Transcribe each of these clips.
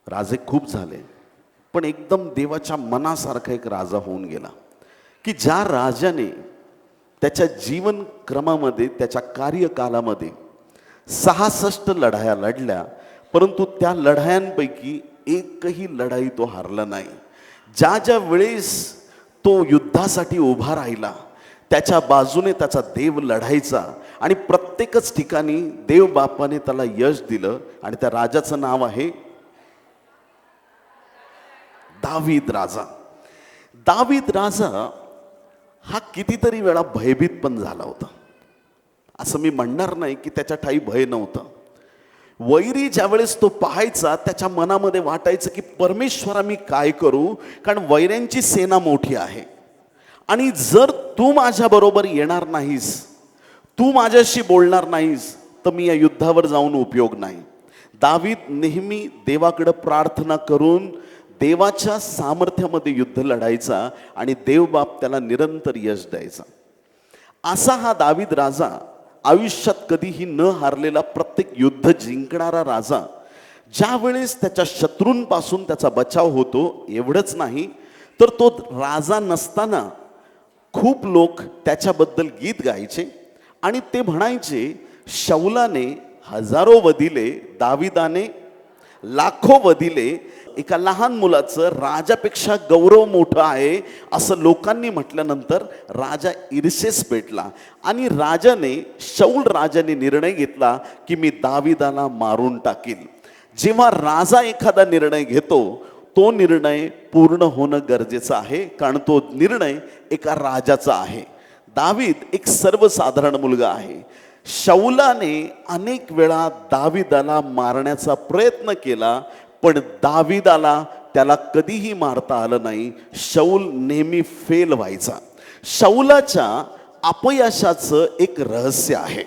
राजे खूप झाले, पण एकदम देवाच्या मनासारखा एक राजा होऊन गेला की ज्या राजाने त्याच्या जीवन क्रमामध्ये त्याच्या कार्यकालामध्ये 66 लढाया लढल्या, परंतु त्या लढायांपैकी एकही लढाई तो हारला नाही. ज्या ज्या वेळेस तो युद्धासाठी उभा राहिला त्याच्या बाजूने त्याचा देव लढायचा आणि प्रत्येकच ठिकाणी देव बापाने त्याला यश दिलं. आणि त्या राजाचं नाव आहे दावीद राजा. दावीद राजा हा कितीतरी वेळा भयभीत पण झाला होता. असं मी म्हणणार नाही की त्याच्या ठाई भय नव्हतं. वैरी ज्यावेळेस तो पाहायचा त्याच्या मनामध्ये वाटायचं की परमेश्वरा मी काय करू, कारण वैऱ्यांची सेना मोठी आहे आणि जर तू माझ्याबरोबर येणार नाहीस, तू माझ्याशी बोलणार नाहीस, तर मी या युद्धावर जाऊन उपयोग नाही. दावीद नेहमी देवाकडे प्रार्थना करून देवाच्या सामर्थ्यामध्ये युद्ध लढायचा आणि देवबाप त्याला निरंतर यश द्यायचा. असा हा दावीद राजा आयुष्यात कधीही न हारलेला, प्रत्येक युद्ध जिंकणारा राजा. ज्या वेळेस त्याच्या शत्रूंपासून त्याचा बचाव होतो, एवढंच नाही तर तो राजा नसताना खूप लोक त्याच्याबद्दल गीत गायचे आणि ते म्हणायचे, शौलाने हजारो वधिले, दाविदाने लाखो वधिले. एका लहान मुलाचं राजापेक्षा गौरव मोठं आहे असं लोकांनी म्हटल्यानंतर राजा ईर्षेस पेटला आणि शौल राजाने निर्णय घेतला की मी दाविदाला मारून टाकील. जेव्हा राजा एखादा निर्णय घेतो तो निर्णय पूर्ण होणं गरजेचं आहे, कारण तो निर्णय एका राजाचा आहे. दावीद एक सर्वसाधारण मुलगा आहे. शौलाने अनेक वेळा दाविदाला मारण्याचा प्रयत्न केला, पण दाविदाला त्याला कधीही मारता आलं नाही. शौल नेहमी फेल व्हायचा. शौलाच्या अपयशाचं एक रहस्य आहे,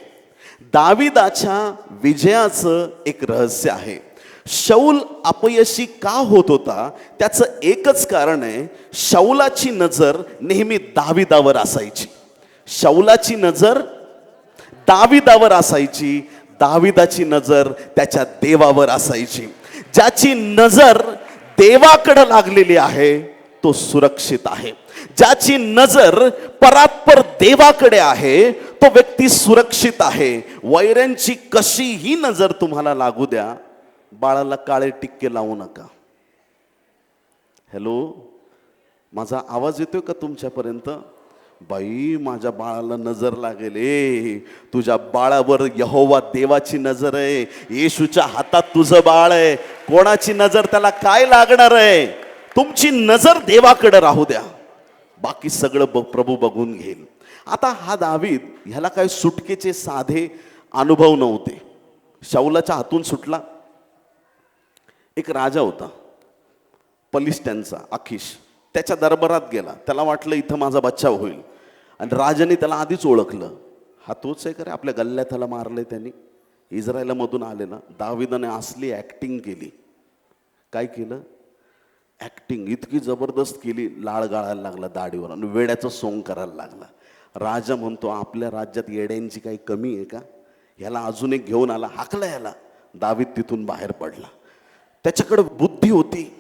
दाविदाच्या विजयाचं एक रहस्य आहे. शौल अपयशी का होत होता त्याचं एकच कारण आहे, शौलाची नजर नेहमी दाविदावर असायची. शौलाची नजर दाविदावर असायची, दाविदाची नजर त्याच्या देवावर असायची. ज्याची नजर देवाकडे लागलेली आहे तो सुरक्षित आहे. ज्याची नजर परात्पर देवाकडे आहे तो व्यक्ती सुरक्षित आहे. वैऱ्यांची कशीही नजर तुम्हाला लागू द्या, बाळाला काळे टिक्के लावू नका. हॅलो, माझा आवाज येतोय का तुमच्यापर्यंत? बाई, माझ्या बाळाला नजर लागेल. तुझ्या बाळावर यहोवा देवाची नजर आहे. येशूच्या हातात तुझं बाळ आहे. कोणाची नजर त्याला काय लागणार आहे? तुमची नजर देवाकडे राहू द्या, बाकी सगळं प्रभू बघून घेईल. आता हा दावीद, ह्याला काय सुटकेचे साधे अनुभव नव्हते. शौलाच्या हातून सुटला. एक राजा होता पलिस्त्यांचा, अखिश. त्याच्या दरबारात गेला. त्याला वाटलं इथं माझा बचाव होईल आणि राजाने त्याला आधीच ओळखलं, हा तोच आहे का रे, आपल्या गल्ल्यात त्याला मारलंय त्यांनी, इस्रायलामधून आलेला. दाविदाने असली ॲक्टिंग केली. काय केलं? ॲक्टिंग इतकी जबरदस्त केली, लाळ गाळायला लागला दाढीवर आणि वेड्याचं सोंग करायला लागला. राजा म्हणतो, आपल्या राज्यात येड्यांची काही कमी आहे का? ह्याला अजून एक घेऊन आला, हाकला याला. दावीद तिथून बाहेर पडला. त्याच्याकडे बुद्धी होती,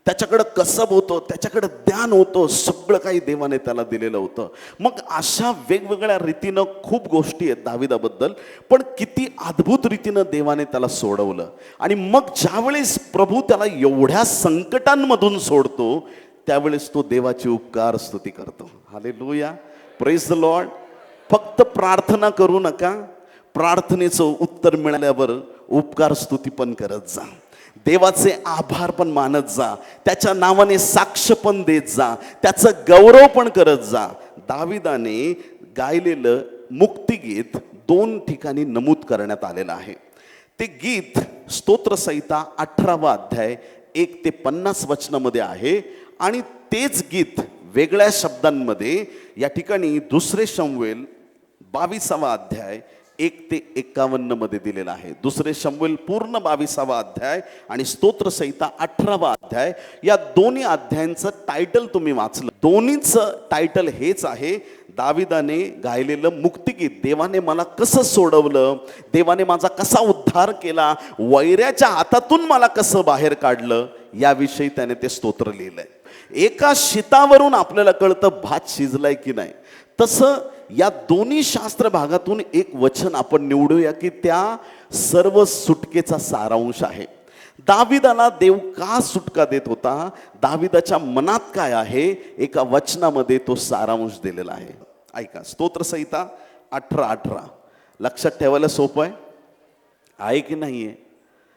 त्याच्याकडं कसब होतं, त्याच्याकडं ज्ञान होतं, सगळं काही देवाने त्याला दिलेलं होतं. मग अशा वेगवेगळ्या रीतीनं खूप गोष्टी आहेत दाविदाबद्दल, पण किती अद्भुत रीतीनं देवाने त्याला सोडवलं. आणि मग ज्यावेळेस प्रभू त्याला एवढ्या संकटांमधून सोडतो त्यावेळेस तो देवाची उपकार स्तुती करतो. Hallelujah, praise the Lord. फक्त प्रार्थना करू नका, प्रार्थनेचं उत्तर मिळाल्यावर उपकार स्तुती पण करत जा, देवाचे आभार पण मानत जा, त्याच्या नावाने साक्ष पण देत जा, त्याचं गौरव पण करत जा. दाविदाने गायलेलं मुक्तिगीत 2 ठिकाणी नमूद करण्यात आलेलं आहे. ते गीत स्तोत्रसंहिता 18वा अध्याय 1 ते 50 वचनामध्ये आहे आणि तेच गीत वेगळ्या शब्दांमध्ये या ठिकाणी 2 शमूएल 22वा अध्याय 1 ते 51 मध्ये दिलेला आहे. 2 शमूएल पूर्ण 22वा अध्याय आणि स्तोत्रसंहिता 18वा अध्याय, या दोन्ही अध्यायांचं टायटल तुम्ही वाचलं, दोन्हीचं टायटल हेच आहे, दाविदाने गायलेलं मुक्तिगीत. देवाने मला कसं सोडवलं, देवाने माझा कसा उद्धार उद्धार केला, वैऱ्याच्या हातातून मला कसं बाहेर काढलं, याविषयी त्याने ते स्तोत्र लिहिलंय. एका शीतावरून आपल्याला कळतं भात शिजलाय की नाही. तसं या दोन्ही शास्त्र भागातून एक वचन आपण निवडूया की त्या सर्व सुटकेचा सारांश आहे. दाविदाला देव का सुटका देत होता, दाविदाच्या मनात काय आहे, एका वचनामध्ये तो सारांश दिलेला आहे. ऐका, स्तोत्रसंहिता 18:18. लक्षात ठेवायला सोपं आहे की नाही आहे?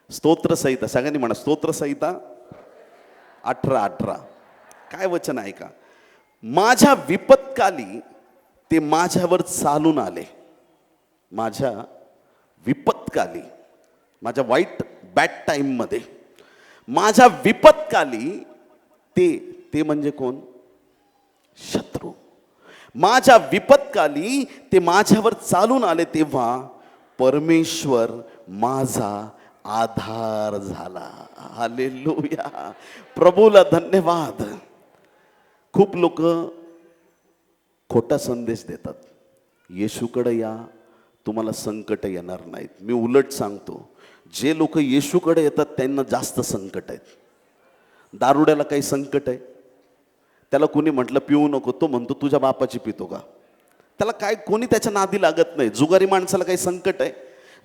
स्तोत्रसंहिता सगळ्यांनी म्हणा, स्तोत्रसंहिता 18:18. काय वचन आहे का? माझ्या विपत्काली ते माझ्यावर चालून आले. माझ्या विपत्काली, माझ्या वाईट बॅड टाईममध्ये, माझ्या विपत्काली ते म्हणजे कोण? शत्रू. माझ्या विपत्काली ते माझ्यावर चालून आले, तेव्हा परमेश्वर माझा आधार झाला. हालेलुया, प्रभूला धन्यवाद. खूप लोक खोटा संदेश देतात, येशूकडे या, तुम्हाला संकट येणार नाहीत. मी उलट सांगतो, जे लोक येशूकडे येतात त्यांना जास्त संकट आहेत. दारुड्याला काही संकट आहे? त्याला कोणी म्हटलं पिऊ नको, तो म्हणतो तुझ्या बापाची पितो का? त्याला काय, कोणी त्याच्या नादी लागत नाही. जुगारी माणसाला काही संकट आहे?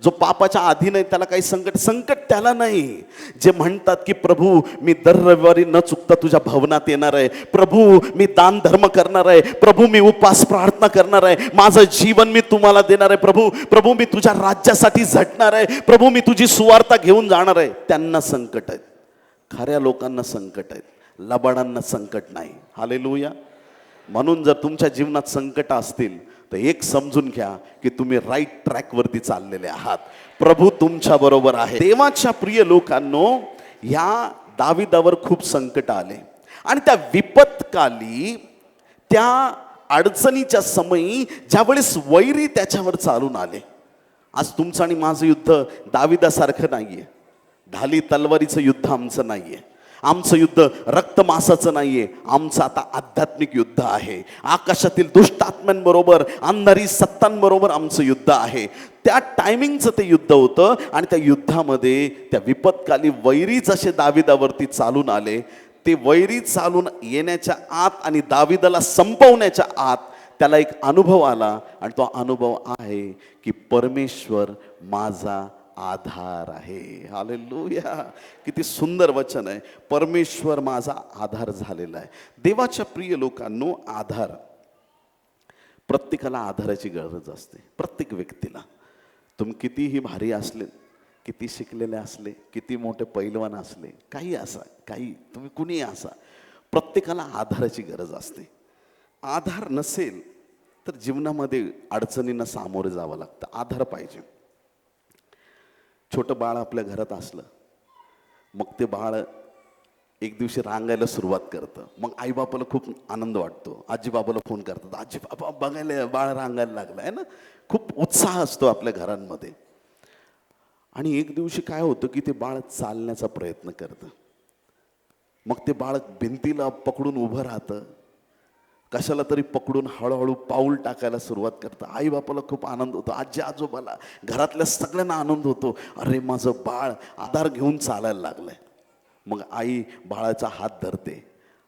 जो पापाच्या आधी नाही त्याला काही संकट त्याला नाही. जे म्हणतात की प्रभू मी दर रविवारी न चुकता तुझ्या भवनात येणार आहे, प्रभू मी दान धर्म करणार आहे, प्रभू मी उपवास प्रार्थना करणार आहे, माझं जीवन मी तुम्हाला देणार आहे, प्रभू मी तुझ्या राज्यासाठी झटणार आहे, प्रभू मी तुझी सुवार्ता घेऊन जाणार आहे, त्यांना संकट आहेत. खऱ्या लोकांना संकट आहेत, लबाडांना संकट नाही. हालेलुया. म्हणून जर तुमच्या जीवनात संकट असतील तर एक समजून घ्या की तुम्ही राईट ट्रॅकवरती चाललेले आहात. प्रभू तुमच्या बरोबर आहे. देवाच्या प्रिय लोकांनो, ह्या दाविदावर खूप संकट आले आणि त्या विपत्काली, त्या अडचणीच्या समयी ज्यावेळेस वैरी त्याच्यावर चालून आले. आज तुमचं आणि माझं युद्ध दाविदासारखं नाहीये. ढाली तलवारीचं युद्ध आमचं नाहीये. आमचं युद्ध रक्तमांसाचं नाहीये. आमचं आता आध्यात्मिक युद्ध आहे. आकाशातील दुष्टात्म्यांबरोबर, अंधारी सत्तांबरोबर आमचं युद्ध आहे. त्या टायमिंगचं ते युद्ध होतं आणि त्या युद्धामध्ये त्या विपत्काली वैरी जसे दाविदावरती चालून आले, ते वैरी चालून येण्याच्या आत आणि दाविदाला संपवण्याच्या आत त्याला एक अनुभव आला आणि तो अनुभव आहे की परमेश्वर माझा आधार आहे. हालेलुया. किती सुंदर वचन आहे. परमेश्वर माझा आधार झालेला आहे. देवाच्या प्रिय लोकांनो, आधार, प्रत्येकाला आधाराची गरज असते. प्रत्येक व्यक्तीला. तुम्ही कितीही भारी असले, किती शिकलेले असले, किती मोठे पैलवान असले, काही असा, काही तुम्ही कुणी असा, प्रत्येकाला आधाराची गरज असते. आधार नसेल तर जीवनामध्ये अडचणींना सामोरे जावं लागतं. आधार पाहिजे. छोटं बाळ आपल्या घरात असलं, मग ते बाळ एक दिवशी रांगायला सुरुवात करतं. मग आईबापाला खूप आनंद वाटतो. आजीबाबाला फोन करतात, आजी बाबा बघायला बाळ रांगायला लागलं आहे ना. खूप उत्साह असतो आपल्या घरांमध्ये. आणि एक दिवशी काय होतं की ते बाळ चालण्याचा प्रयत्न करतं. मग ते बाळ भिंतीला पकडून उभं राहतं, कशाला तरी पकडून हळूहळू पाऊल टाकायला सुरुवात करतं. आई बापाला खूप आनंद होतो, आजी आजोबाला, घरातल्या सगळ्यांना आनंद होतो. अरे माझं बाळ आधार घेऊन चालायला लागलंय. मग आई बाळाचा हात धरते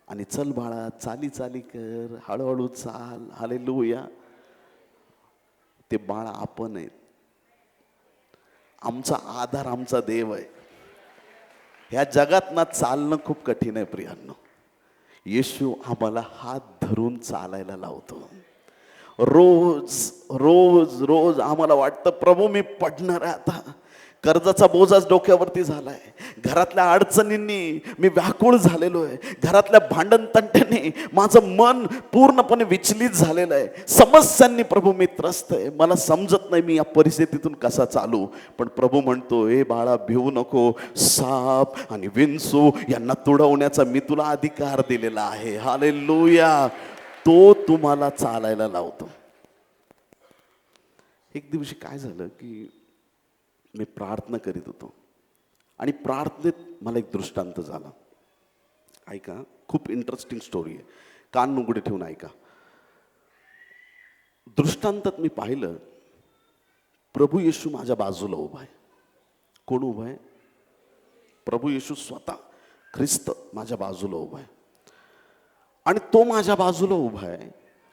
आणि चल बाळा, चाली चाली कर, हळूहळू चाल. हालेलुया. ते बाळ आपण आहे. आमचा आधार आमचा देव आहे. ह्या जगात ना चालणं खूप कठीण आहे प्रियांनो. येशू आम्हाला हात धरून चालायला लावतो. रोज रोज रोज आम्हाला वाटतं प्रभू मी पडणार आहे आता, कर्जाचा बोजाच डोक्यावरती झालाय, घरातल्या अडचणींनी मी व्याकुळ झालेलो आहे, घरातल्या भांडण तंट्याने माझं मन पूर्णपणे विचलित झालेलं आहे, समस्यांनी प्रभू मी त्रस्त आहे, मला समजत नाही मी या परिस्थितीतून कसा चालू. पण प्रभू म्हणतो, ए बाळा भिवू नको, साप आणि विंचू यांना तुडवण्याचा मी तुला अधिकार दिलेला आहे. हालेलुया. तो तुम्हाला चालायला लावतो. एक दिवशी काय झालं की मी प्रार्थना करीत होतो आणि प्रार्थनेत मला एक दृष्टांत झाला. ऐका, खूप इंटरेस्टिंग स्टोरी आहे. कान उघडे ठेवून ऐका. दृष्टांतात मी पाहिलं, प्रभू येशू माझ्या बाजूला उभा आहे. कोण उभा आहे? प्रभू येशू स्वतः, ख्रिस्त माझ्या बाजूला उभा आहे. आणि तो माझ्या बाजूला उभा आहे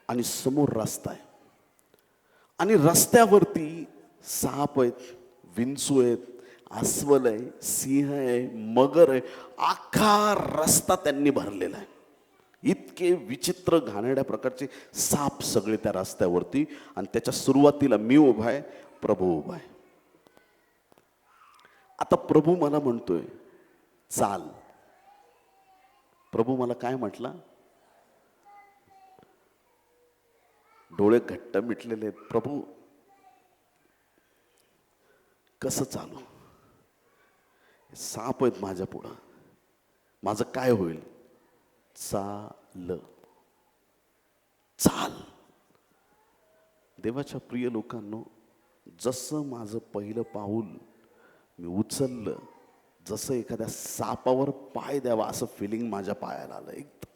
आणि समोर रस्ता आहे. आणि रस्त्यावरती साप आहेत, विंचू आहेत, अस्वल आहे, सिंह आहे, मगर आहे. अख्खा रस्ता त्यांनी भरलेला आहे. इतके विचित्र घाणेरड्या प्रकारचे साप सगळे त्या रस्त्यावरती. आणि त्याच्या सुरुवातीला मी उभा आहे, प्रभू उभा आहे. आता प्रभू मला म्हणतोय चाल. प्रभू मला काय म्हटला? डोळे घट्ट मिटलेले आहेत. प्रभू कसं चालू? साप आहेत माझ्या पुढं, माझं काय होईल? चाल, चाल. देवाच्या प्रिय लोकांनो, जसं माझं पहिलं पाऊल मी उचललं, जसं एखाद्या सापावर पाय द्यावा असं फिलिंग माझ्या पायाला आलं. एकदम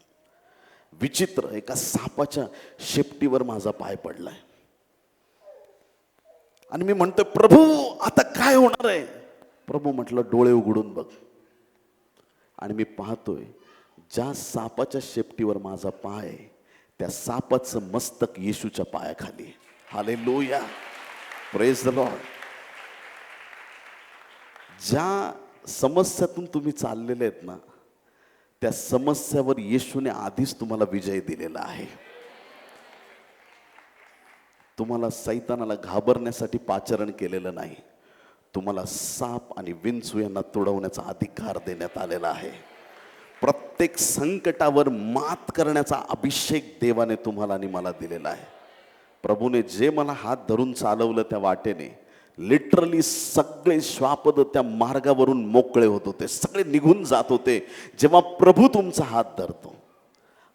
विचित्र, एका सापाच्या शेपटीवर माझा पाय पडलाय. आणि मी म्हणतोय प्रभू आता काय होणार आहे? प्रभू म्हटलं डोळे उघडून बघ. आणि मी पाहतोय ज्या सापाच्या शेपटीवर माझा पाय आहे, त्या सापाचं मस्तक येशूच्या पायाखाली. Hallelujah, praise the Lord. ज्या समस्यातून तुम्ही चाललेले आहेत ना, त्या समस्यावर येशूने आधीच तुम्हाला विजय दिलेला आहे. तुम्हाला सैतानाला घाबरण्यासाठी पाचारण केलेलं नाही. तुम्हाला साप आणि विंचू यांना तोडवण्याचा अधिकार देण्यात आलेला आहे. प्रत्येक संकटावर मात करण्याचा अभिषेक देवाने तुम्हाला आणि मला दिलेला आहे. प्रभूने जे मला हात धरून चालवलं त्या वाटेने, लिटरली सगळे श्वापद त्या मार्गावरून मोकळे होत होते, सगळे निघून जात होते. जेव्हा प्रभू तुमचा हात धरतो,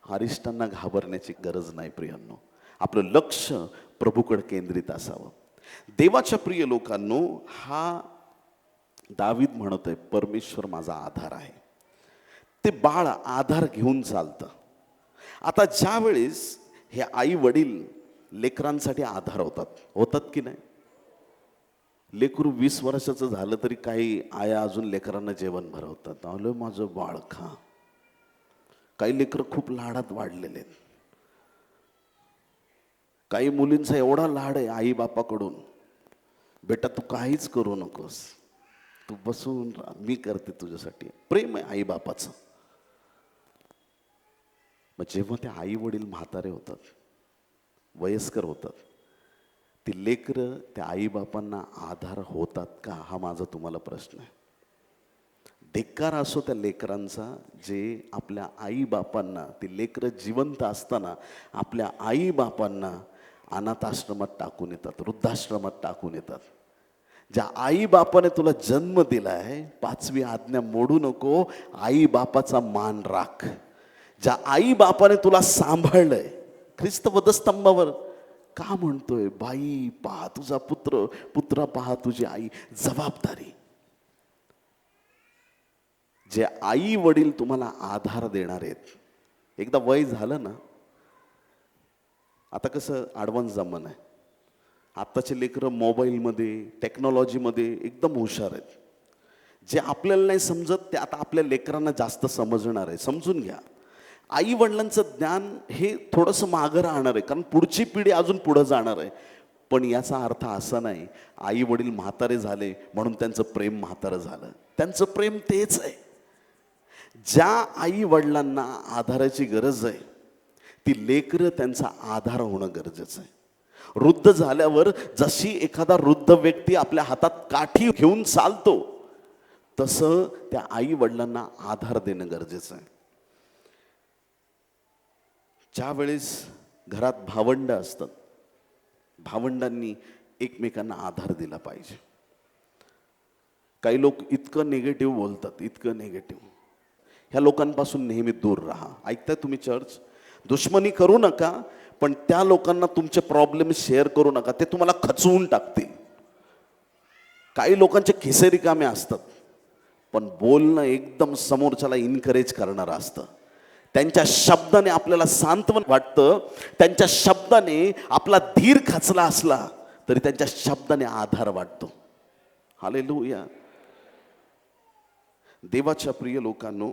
अरिष्टांना घाबरण्याची गरज नाही. प्रियांनो, आपलं लक्ष प्रभूकडे केंद्रित असावं. देवाच्या प्रिय लोकांनो, हा दावीद म्हणत आहे परमेश्वर माझा आधार आहे. ते बाळ आधार घेऊन चालतं. आता ज्या वेळेस हे आई वडील लेकरांसाठी आधार होतात की नाही? लेकरू 20 वर्षाचं झालं तरी काही आया अजून लेकरांना जेवण भरवतात. आलं माझं बाळ खा. काही लेकरं खूप लाडात वाढलेले आहेत. काही मुलींचा एवढा लाड आहे आई बापाकडून, बेटा तू काहीच करू नकोस, तू बसून राहा, मी करते तुझ्यासाठी. प्रेम आहे आई बापाचं. मग जेव्हा ते आई वडील म्हातारे होतात, वयस्कर होतात, ती लेकरं त्या आई बापांना आधार होतात का? हा माझा तुम्हाला प्रश्न आहे. धिक्कार असो त्या लेकरांचा जे आपल्या आई बापांना, ती लेकरं जिवंत असताना आपल्या आई बापांना अनाथ आश्रमात टाकून येतात, वृद्धाश्रमात टाकून येतात. ज्या आई बापाने तुला जन्म दिलाय, 5वी आज्ञा मोडू नको, आई बापाचा मान राख. ज्या आई बापाने तुला सांभाळलंय, ख्रिस्त वधस्तंभावर का म्हणतोय बाई पहा तुझा पुत्र, पुत्रा पहा तुझी आई. जबाबदारी. जे आई वडील तुम्हाला आधार देणार आहेत, एकदा वय झालं ना, आता कसं ॲडव्हान्स जमाना आहे, आत्ताचे लेकरं मोबाईलमध्ये, टेक्नॉलॉजीमध्ये एकदम हुशार आहेत. जे आपल्याला नाही समजत ते आता आपल्या लेकरांना जास्त समजणार आहे. समजून घ्या, आई वडिलांचं ज्ञान हे थोडंसं मागं राहणार आहे, कारण पुढची पिढी अजून पुढं जाणार आहे. पण याचा अर्थ असा नाही आई वडील म्हातारे झाले म्हणून त्यांचं प्रेम म्हातारं झालं. त्यांचं प्रेम तेच आहे. ज्या आई वडिलांना आधाराची गरज आहे, ती लेकरं त्यांचा आधार होणं गरजेचं आहे. वृद्ध झाल्यावर जशी एखादा वृद्ध व्यक्ती आपल्या हातात काठी घेऊन चालतो, तसं त्या आई वडिलांना आधार देणं गरजेचं आहे. ज्या वेळेस घरात भावंड असतात, भावंडांनी एकमेकांना आधार दिला पाहिजे. काही लोक इतकं निगेटिव्ह बोलतात, इतकं निगेटिव्ह. ह्या लोकांपासून नेहमी दूर राहा. ऐकताय तुम्ही चर्च? दुश्मनी करू नका, पण त्या लोकांना तुमचे प्रॉब्लेम शेअर करू नका, ते तुम्हाला खचवून टाकतील. काही लोकांचे खिसे रिकामे असतात, पण बोलणं एकदम समोरच्याला इनकरेज करणारं असतं. त्यांच्या शब्दाने आपल्याला सांत्वन वाटतं, त्यांच्या शब्दाने आपला धीर खचला असला तरी त्यांच्या शब्दाने आधार वाटतो. हालेलुया. देवाच्या प्रिय लोकांनो,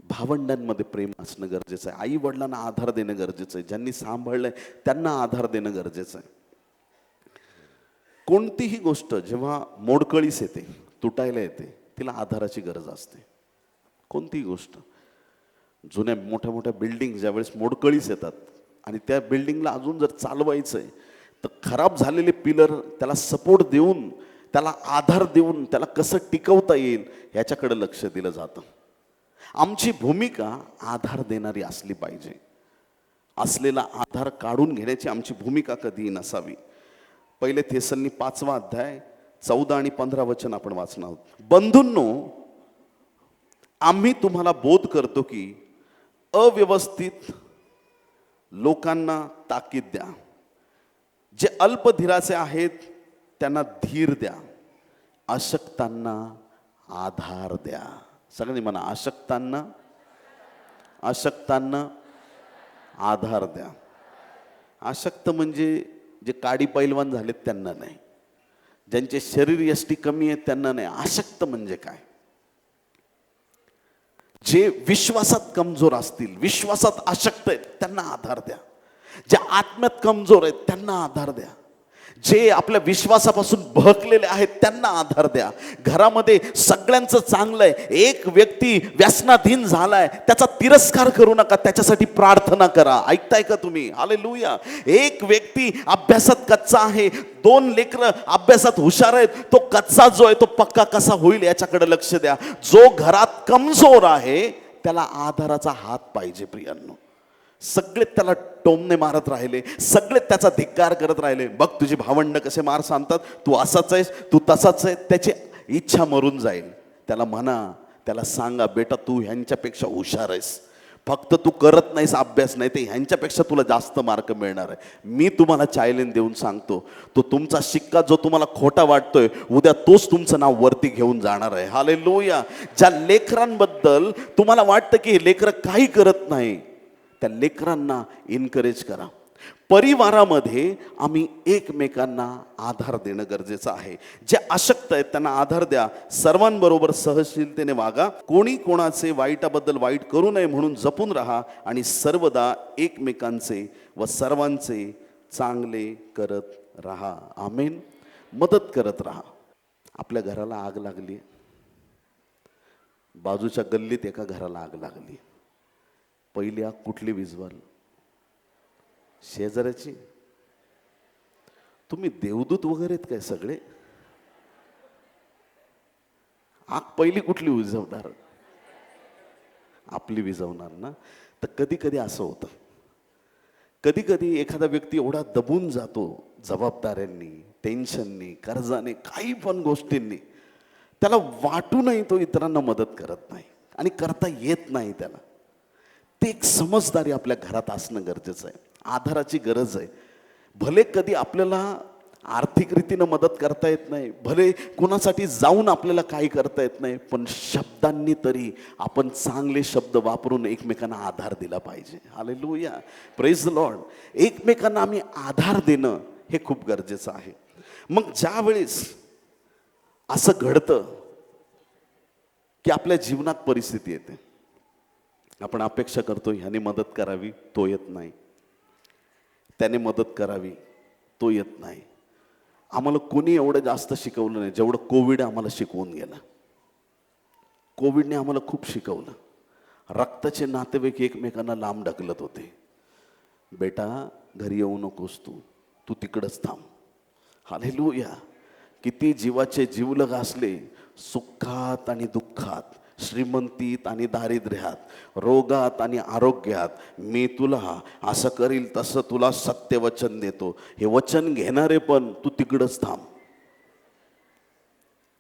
भावंडांमध्ये प्रेम असणं गरजेचं आहे. आई वडिलांना आधार देणं गरजेचं आहे. ज्यांनी सांभाळलंय त्यांना आधार देणं गरजेचं आहे. कोणतीही गोष्ट जेव्हा मोडकळीस येते, तुटायला येते, तिला आधाराची गरज असते. कोणतीही गोष्ट, जुन्या मोठ्या मोठ्या बिल्डिंग ज्यावेळेस मोडकळीस येतात आणि त्या बिल्डिंगला अजून जर चालवायचं आहे, तर खराब झालेले पिलर त्याला सपोर्ट देऊन, त्याला आधार देऊन, त्याला कसं टिकवता येईल ह्याच्याकडे लक्ष दिलं जातं. आमची भूमिका आधार देणारी असली पाहिजे. असलेला आधार काढून घेण्याची आमची भूमिका कधीही नसावी. पहिले थेसलनी 5वा अध्याय 14 आणि 15 वचन आपण वाचणार आहोत. बंधूंनो, आम्ही तुम्हाला बोध करतो की अव्यवस्थित लोकांना ताकीद द्या, जे अल्पधीराचे आहेत त्यांना धीर द्या, अशक्तांना आधार द्या. सगळ्यांनी म्हणा, अशक्तांना आधार द्या. अशक्त म्हणजे जे काडी पैलवान झालेत त्यांना नाही, ज्यांचे शरीर यष्टी कमी आहेत त्यांना नाही. अशक्त म्हणजे काय? जे विश्वासात कमजोर असतील, विश्वासात अशक्त आहेत त्यांना आधार द्या. जे आत्म्यात कमजोर आहेत त्यांना आधार द्या. जे आपल्या विश्वासापासून बहकलेले आहेत त्यांना आधार द्या. घरामध्ये सगळ्यांचं चांगलं आहे, एक व्यक्ती व्यसनाधीन झालाय, त्याचा तिरस्कार करू नका, त्याच्यासाठी प्रार्थना करा. ऐकताय का तुम्ही? हालेलुया. एक व्यक्ती अभ्यासात कच्चा आहे, 2 लेकरं अभ्यासात हुशार आहेत, तो कच्चा जो आहे तो पक्का कसा होईल याच्याकडे लक्ष द्या. जो घरात कमजोर आहे त्याला आधाराचा हात पाहिजे. प्रियांनो, सगळे त्याला टोमणे मारत राहिले, सगळे त्याचा धिक्कार करत राहिले. बघ तुझी भावंड कसे मार सांगतात, तू असाच आहेस, तू तसाच आहे. त्याची इच्छा मरून जाईल. त्याला म्हणा, त्याला सांगा, बेटा तू ह्यांच्यापेक्षा हुशार आहेस, फक्त तू करत नाहीस अभ्यास, नाही ते ह्यांच्यापेक्षा तुला जास्त मार्क मिळणार आहे. मी तुम्हाला चॅलेंज देऊन सांगतो, तो तुमचा शिक्का जो तुम्हाला खोटा वाटतोय, उद्या तोच तुमचं नाव वरती घेऊन जाणार आहे. हालेलुया. ज्या लेकरांबद्दल तुम्हाला वाटतं की हे लेकरं काही करत नाही, त्या लेकरांना एनकरेज करा. परिवारामध्ये आम्ही एकमेकांना आधार देणं गरजेचं आहे. जे अशक्त आहेत त्यांना आधार द्या. सर्वांबरोबर सहनशीलतेने वागा. कोणी कोणाचे वाईटाबद्दल वाईट करू नये म्हणून जपून राहा आणि सर्वदा एकमेकांचे व सर्वांचे चांगले करत राहा. आमेन. मदत करत राहा. आपल्या घराला आग लागली, बाजूच्या गल्लीत एका घराला आग लागली, पहिली आग कुठली विझवाल? शेजाऱ्याची? तुम्ही देवदूत वगैरे आहेत काय सगळे? आग पहिली कुठली विझवणार? आपली विझवणार ना. तर कधी कधी असं होतं, कधी कधी एखादा व्यक्ती एवढा दबून जातो जबाबदाऱ्यांनी, टेन्शननी, कर्जाने, काही पण गोष्टींनी, त्याला वाटूनही तो इतरांना मदत करत नाही आणि करता येत नाही त्याला. ते एक समजदारी आपल्या घरात असणं गरजेचं आहे. आधाराची गरज आहे. भले कधी आपल्याला आर्थिक रीतीनं मदत करता येत नाही, भले कोणासाठी जाऊन आपल्याला काही करता येत नाही, पण शब्दांनी तरी आपण चांगले शब्द वापरून एकमेकांना आधार दिला पाहिजे. हालेलुया. Praise the Lord. एकमेकांना आम्ही आधार देणं हे खूप गरजेचं आहे. मग ज्या वेळेस असं घडतं की आपल्या जीवनात परिस्थिती येते, आपण अपेक्षा करतो ह्याने मदत करावी, तो येत नाही, त्याने मदत करावी, तो येत नाही. आम्हाला कोणी एवढं जास्त शिकवलं नाही जेवढं कोविड आम्हाला शिकवून गेला. कोविडने आम्हाला खूप शिकवलं. रक्ताचे नातेवाईक एकमेकांना लांब ढकलत होते. बेटा घरी येऊ नकोस, तू तिकडंच थांब. हालेलुया. किती जीवाचे जीवलग असले, सुखात आणि दुःखात, श्रीमंतीत आणि दारिद्र्यात, रोगात आणि आरोग्यात, मी तुला असं करील तसं तुला सत्यवचन देतो. हे वचन घेणारे पण तू तिकडंच थांब.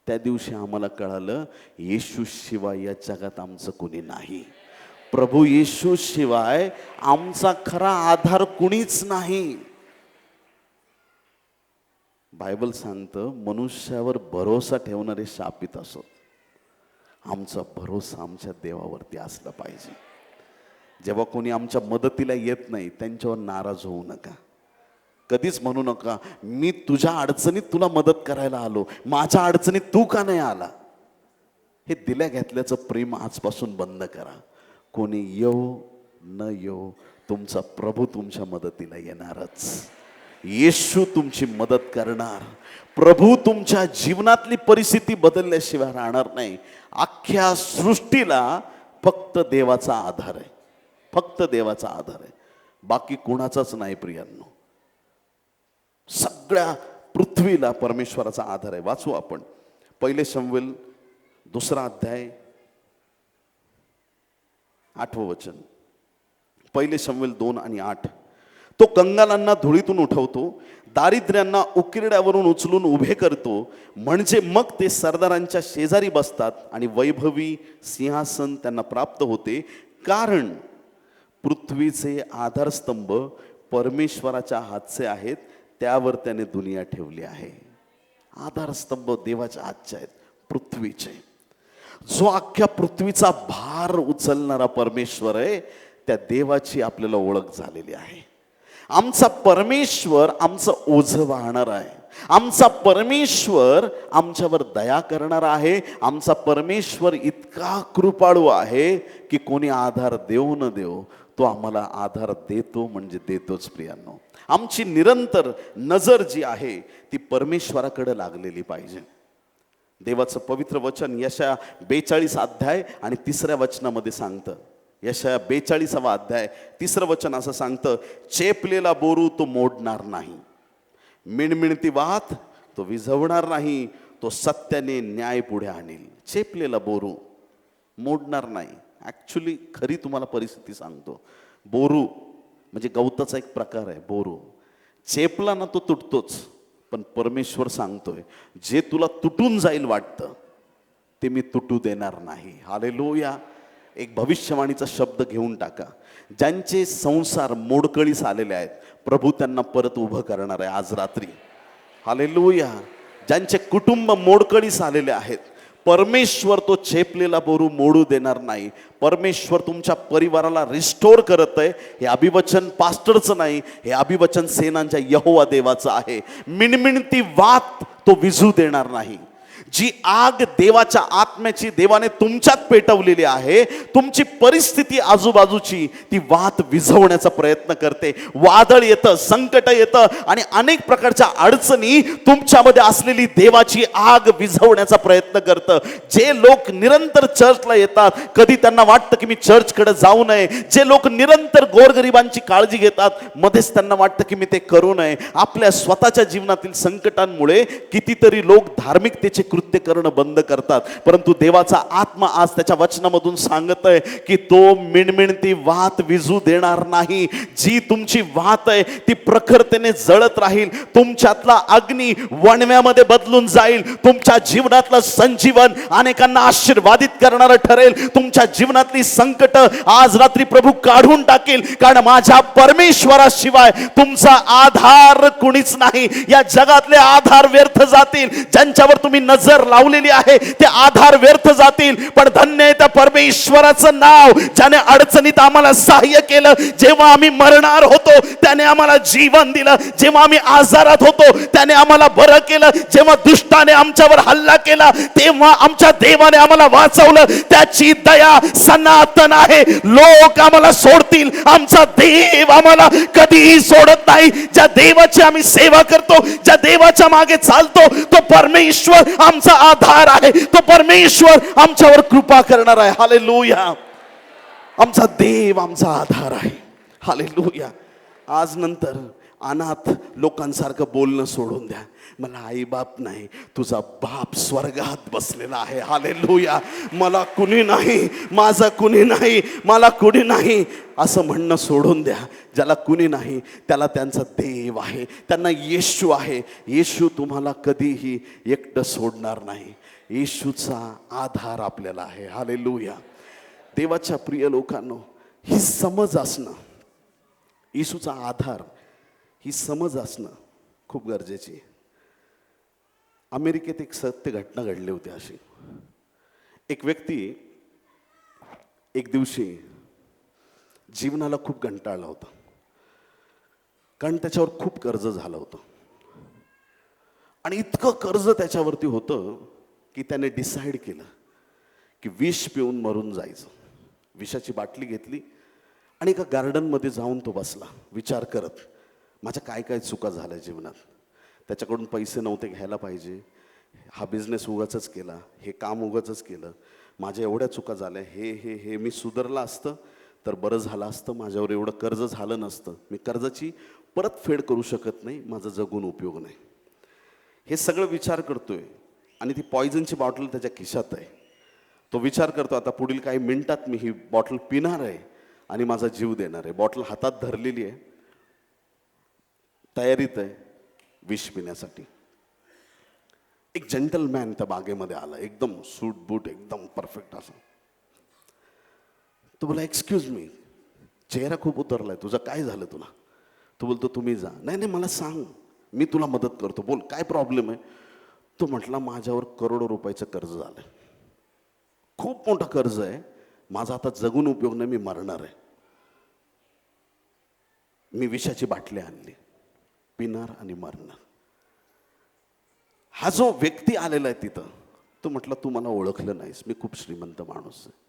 त्या दिवशी आम्हाला कळालं, येशू शिवाय या जगात आमचं कोणी नाही. प्रभू येशू शिवाय आमचा खरा आधार कुणीच नाही. बायबल सांगतं, मनुष्यावर भरोसा ठेवणारे शापित असत. आमचा भरोसा आमच्या देवावरती असला पाहिजे. जेव्हा कोणी आमच्या मदतीला येत नाही त्यांच्यावर नाराज होऊ नका. कधीच म्हणू नका, मी तुझ्या अडचणीत तुला मदत करायला आलो, माझ्या अडचणीत तू का नाही आला. हे दिल्या घेतल्याचं प्रेम आजपासून बंद करा. कोणी येऊ न येऊ, तुमचा प्रभू तुमच्या मदतीला येणारच. येशू तुमची मदत करणार. प्रभू तुमच्या जीवनातली परिस्थिती बदलल्याशिवाय राहणार नाही. अख्ख्या सृष्टीला फक्त देवाचा आधार आहे, फक्त देवाचा आधार आहे, बाकी कोणाचाच नाही प्रियांनो. सगळ्या पृथ्वीला परमेश्वराचा आधार आहे. वाचू आपण 1 शमूएल 2 अध्याय 8वं वचन. 1 शमूएल 2 आणि 8. तो कंगालांना धुळीतून उठवतो, दारिद्र्यांना उकिरड्यावरून उचलून उभे करतो, म्हणजे मग ते सरदारांच्या शेजारी बसतात आणि वैभवी सिंहासन त्यांना प्राप्त होते. कारण पृथ्वीचे आधारस्तंभ परमेश्वराच्या हातचे आहेत, त्यावर त्याने दुनिया ठेवली आहे. आधारस्तंभ देवाच्या हातचे आहेत, पृथ्वीचे. जो अख्ख्या पृथ्वीचा भार उचलणारा परमेश्वर आहे, त्या देवाची आपल्याला ओळख झालेली आहे. आमचा परमेश्वर आमचं ओझं वाहणार आहे. आमचा परमेश्वर आमच्यावर दया करणार आहे. आमचा परमेश्वर इतका कृपाळू आहे की कोणी आधार देऊ न देऊ, तो आम्हाला आधार देतो, म्हणजे देतोच प्रियांनो. आमची निरंतर नजर जी आहे ती परमेश्वराकडे लागलेली पाहिजे. देवाचं पवित्र वचन यशाया 42 अध्याय आणि 3 वचनामध्ये सांगतं. यशाया 42 अध्याय 3 वचन असं सांगतं, चेपलेला बोरू तो मोडणार नाही, मिणमिणती वात तो विझवणार नाही, तो सत्याने न्याय पुढे आणील. चेपलेला बोरू मोडणार नाही. ॲक्च्युली खरी तुम्हाला परिस्थिती सांगतो, बोरू म्हणजे गवताचा एक प्रकार आहे. बोरू चेपला ना तो तुटतोच, पण परमेश्वर सांगतोय जे तुला तुटून जाईल वाटतं ते मी तुटू देणार नाही. हालेलुया. एक भविष्यवाणीचा शब्द घेऊन टाका. ज्यांचे संसार मोडकळीस आलेले आहेत, प्रभू त्यांना परत उभं करणार आहे आज रात्री. हालेलुया. ज्यांचे कुटुंब मोडकळीस आलेले आहेत, परमेश्वर तो चेपलेला बोरू मोडू देणार नाही. परमेश्वर तुमच्या परिवाराला रिस्टोर करत आहे. हे अभिवचन पास्टरचं नाही, हे अभिवचन सेनांच्या यहोवा देवाचं आहे. मिणमिणती वात तो विझू देणार नाही. जी आग देवाच्या आत्म्याची देवाने तुमच्यात पेटवलेली आहे, तुमची परिस्थिती आजूबाजूची ती वात विझवण्याचा प्रयत्न करते. वादळ येतं, संकट येतं आणि अनेक प्रकारच्या अडचणी तुमच्यामध्ये असलेली देवाची आग विझवण्याचा प्रयत्न करतं. जे लोक निरंतर चर्चला येतात, कधी त्यांना वाटतं की मी चर्चकडे जाऊ नये. जे लोक निरंतर गोरगरिबांची काळजी घेतात, मध्येच त्यांना वाटतं की मी ते करू नये. आपल्या स्वतःच्या जीवनातील संकटांमुळे कितीतरी लोक धार्मिकतेचे कृत्य करणं बंद करतात. परंतु देवाचा आत्मा आज त्याच्या वचनामधून सांगत आहे की तो मिणमिणती वात विझू देणार नाही. जी तुमची वात आहे ती प्रखरतेने जळत राहील. तुमच्यातला अग्नी वणव्यामध्ये बदलून जाईल. तुमच्या जीवनातलं संजीवन अनेकांना आशीर्वादित करणारं ठरेल. तुमच्या जीवनातली संकट आज रात्री प्रभू काढून टाकेल, कारण माझ्या परमेश्वराशिवाय तुमचा आधार कुणीच नाही. या जगातले आधार व्यर्थ जातील. ज्यांच्यावर तुम्ही नजर लावलेली आहे ते आधार व्यर्थ जातील, पण धन्य आहे त्या परमेश्वराचं नाव ज्याने अडचणीत आम्हाला सहाय्य केलं. जेव्हा आम्ही मरणार होतो त्याने आम्हाला जीवन दिलं. जेव्हा आम्ही आजारात होतो त्याने आम्हाला बरं केलं. जेव्हा दुष्टाने आमच्यावर हल्ला केला तेव्हा आमच्या देवाने आम्हाला वाचवलं. त्याची दया सनातन आहे. लोक आम्हाला सोडतील, आमचा देव आम्हाला कधीही सोडत नाही. ज्या देवाची आम्ही सेवा करतो, ज्या देवाच्या मागे चालतो, तो परमेश्वर आमचा आधार आहे. तो परमेश्वर आमच्यावर कृपा करणार आहे. हालेलुया. आमचा देव आमचा आधार आहे. हालेलुया. आज नंतर अनाथ लोकांसारखं बोलणं सोडून द्या. मला आई बाप नाही, तुझा बाप स्वर्गात बसलेला आहे. हालेलुया. मला कुणी नाही, माझं कुणी नाही, मला कुणी नाही असं म्हणणं सोडून द्या. ज्याला कुणी नाही त्याला त्यांचा देव आहे, त्यांना येशू आहे. येशू तुम्हाला कधीही एकटं सोडणार नाही. येशूचा आधार आपल्याला आहे. हालेलुया. देवाच्या प्रिय लोकांनो, ही समज असणं, येशूचा आधार, ही समज असणं खूप गरजेची आहे. अमेरिकेत एक सत्य घटना घडली होती अशी. एक व्यक्ती एक दिवशी जीवनाला खूप कंटाळला होता, कारण त्याच्यावर खूप कर्ज झालं होतं. आणि इतकं कर्ज त्याच्यावरती होतं की त्याने डिसाईड केलं की विष पिऊन मरून जायचं. विषाची बाटली घेतली आणि एका गार्डनमध्ये जाऊन तो बसला विचार करत, माझ्या काय काय चुका झाल्या जीवनात. त्याच्याकडून पैसे नव्हते घ्यायला पाहिजे, हा बिझनेस उगाचच केला, हे काम उगाचच केलं, माझ्या एवढ्या चुका झाल्या, हे हे हे मी सुधारलं असतं तर बरं झालं असतं, माझ्यावर एवढं कर्ज झालं नसतं, मी कर्जाची परतफेड करू शकत नाही, माझा जगून उपयोग नाही. हे सगळं विचार करतोय आणि ती पॉयझनची बॉटल त्याच्या खिशात आहे. तो विचार करतो, आता पुढील काही मिनिटात मी ही बॉटल पिणार आहे आणि माझा जीव देणार आहे. बॉटल हातात धरलेली आहे, तयारीत आहे विष पिण्यासाठी. एक जेंटलमॅन त्या बागेमध्ये आला, एकदम सूट बूट एकदम परफेक्ट असं. तो बोला, एक्सक्यूज मी, चेहरा खूप उतरलाय तुझा, काय झालं तुला? तो बोलतो, तुम्ही जा. नाही नाही, मला सांग, मी तुला मदत करतो, बोल काय प्रॉब्लेम आहे. तो म्हटला, माझ्यावर करोडो रुपयाचं कर्ज झालंय, खूप मोठं कर्ज आहे, माझा आता जगून उपयोग नाही, मी मरणार आहे. मी विषाची बाटली आणली, पिणार आणि मरणार. हा जो व्यक्ती आलेला आहे तिथं, तो म्हटला, तू मला ओळखलं नाहीस, मी खूप श्रीमंत माणूस आहे.